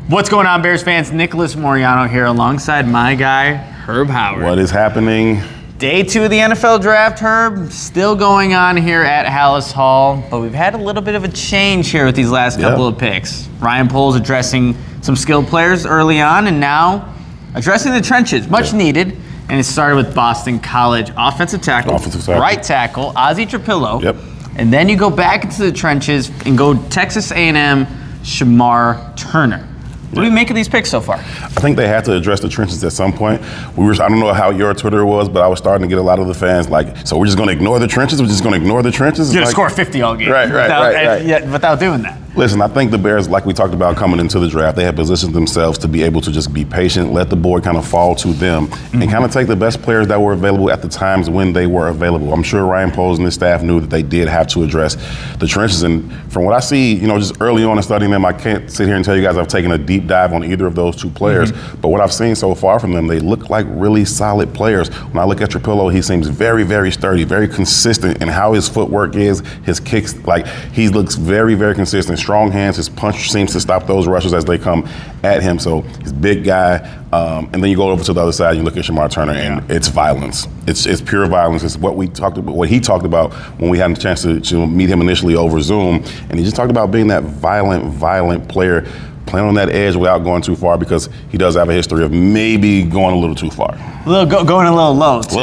What's going on, Bears fans? Nicholas Moriano here alongside my guy, Herb Howard. What is happening? Day 2 of the NFL draft, Herb. Still going on here at Hallis Hall, but we've had a little bit of a change here with these last couple of picks. Ryan Poles addressing some skilled players early on, and now addressing the trenches, much needed. And it started with Boston College offensive tackle, right tackle, Ozzy Trapilo. Yep. And then you go back into the trenches and go Texas A&M, Shemar Turner. What do you make of these picks so far? I think they had to address the trenches at some point. I don't know how your Twitter was, but I was starting to get a lot of the fans like, so we're just going to ignore the trenches? We're just going to ignore the trenches? You're going to score 50 all game. Right. Without doing that. Listen, I think the Bears, like we talked about coming into the draft, they have positioned themselves to be able to just be patient, let the board kind of fall to them, and kind of take the best players that were available at the times when they were available. I'm sure Ryan Poles and his staff knew that they did have to address the trenches. And from what I see, just early on in studying them, I can't sit here and tell you guys I've taken a deep dive on either of those two players. But what I've seen so far from them, they look like really solid players. When I look at Trapilo, he seems very, very sturdy, very consistent in how his footwork is, his kicks, like he looks very, very consistent, strong hands, his punch seems to stop those rushers as they come at him. So he's a big guy. And then you go over to the other side, you look at Shemar Turner, and it's violence. It's pure violence. It's what we talked about, what he talked about when we had a chance to meet him initially over Zoom. And he just talked about being that violent player, playing on that edge without going too far, because he does have a history of maybe going a little too far. Going a little low. A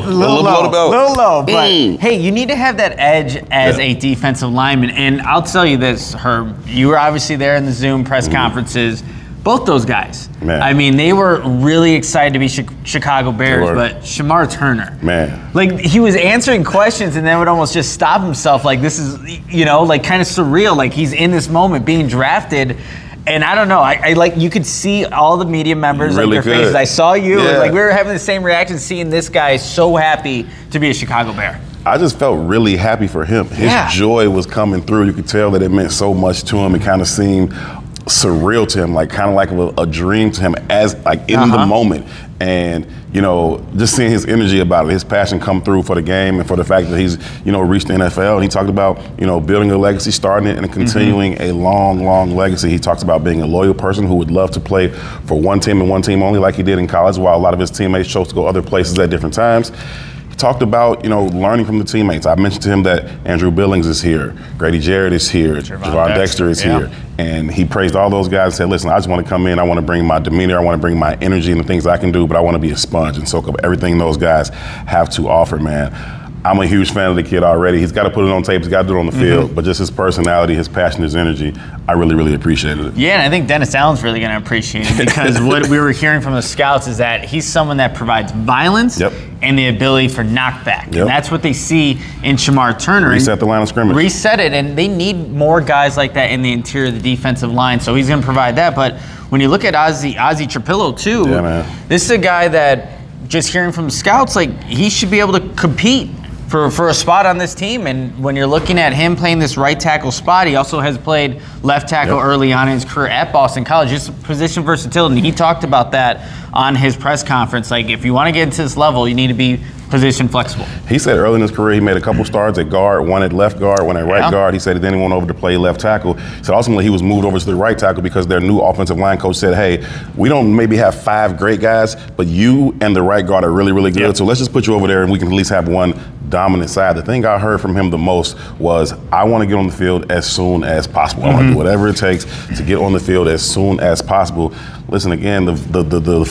little low. But hey, you need to have that edge as a defensive lineman. And I'll tell you this, Herb, you were obviously there in the Zoom press conferences. Both those guys. Man. I mean, they were really excited to be Chicago Bears, but Shemar Turner. Man. Like, he was answering questions and then would almost just stop himself. Like, this is, like kind of surreal. Like, he's in this moment being drafted. And I don't know, I like, you could see all the media members, really like their faces. I saw you, and like we were having the same reaction seeing this guy so happy to be a Chicago Bear. I just felt really happy for him. His joy was coming through. You could tell that it meant so much to him. It kind of seemed surreal to him, like kind of like a dream to him as like in the moment. And just seeing his energy about it, his passion come through for the game and for the fact that he's reached the NFL. And he talked about building a legacy, starting it, and continuing a long legacy. He talks about being a loyal person who would love to play for one team and one team only, like he did in college, while a lot of his teammates chose to go other places at different times. Talked about, learning from the teammates. I mentioned to him that Andrew Billings is here, Grady Jarrett is here, Javon Dexter is here. And he praised all those guys and said, listen, I just want to come in, I want to bring my demeanor, I want to bring my energy and the things I can do, but I want to be a sponge and soak up everything those guys have to offer, man. I'm a huge fan of the kid already. He's got to put it on tape. He's got to do it on the field. But just his personality, his passion, his energy, I really appreciated it. Yeah, and I think Dennis Allen's really going to appreciate it, because what we were hearing from the scouts is that he's someone that provides violence and the ability for knockback. And that's what they see in Shemar Turner. Reset the line of scrimmage. Reset it, and they need more guys like that in the interior of the defensive line. So he's going to provide that. But when you look at Ozzy Trapilo too, this is a guy that, just hearing from the scouts, like he should be able to compete for a spot on this team. And when you're looking at him playing this right tackle spot, he also has played left tackle early on in his career at Boston College. Just position versatility. And he talked about that on his press conference. Like, if you want to get into this level, you need to be position flexible. He said early in his career he made a couple starts at guard, one at left guard, one at right guard. He said then he went over to play left tackle. So ultimately he was moved over to the right tackle because their new offensive line coach said, hey, we don't maybe have 5 great guys, but you and the right guard are really good. So let's just put you over there and we can at least have one dominant side. The thing I heard from him the most was, I want to get on the field as soon as possible. I want to do whatever it takes to get on the field as soon as possible. Listen, again, the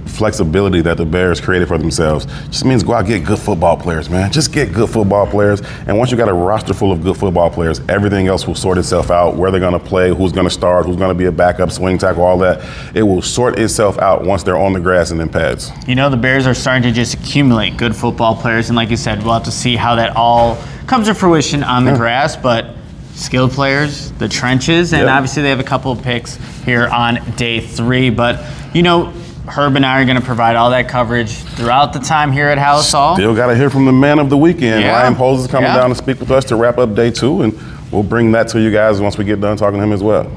flexibility that the Bears created for themselves just means go out and get good football players, man. Just get good football players. And once you got a roster full of good football players, everything else will sort itself out. Where they're going to play, who's going to start, who's going to be a backup, swing tackle, all that. It will sort itself out once they're on the grass and in pads. The Bears are starting to just accumulate good football players. And like you said, we'll have to see how that all comes to fruition on the grass. But skilled players, the trenches, and obviously they have a couple of picks here on day 3. But, Herb and I are going to provide all that coverage throughout the time here at Hallis Hall. Still got to hear from the man of the weekend. Ryan Poles is coming down to speak with us to wrap up day 2, and we'll bring that to you guys once we get done talking to him as well.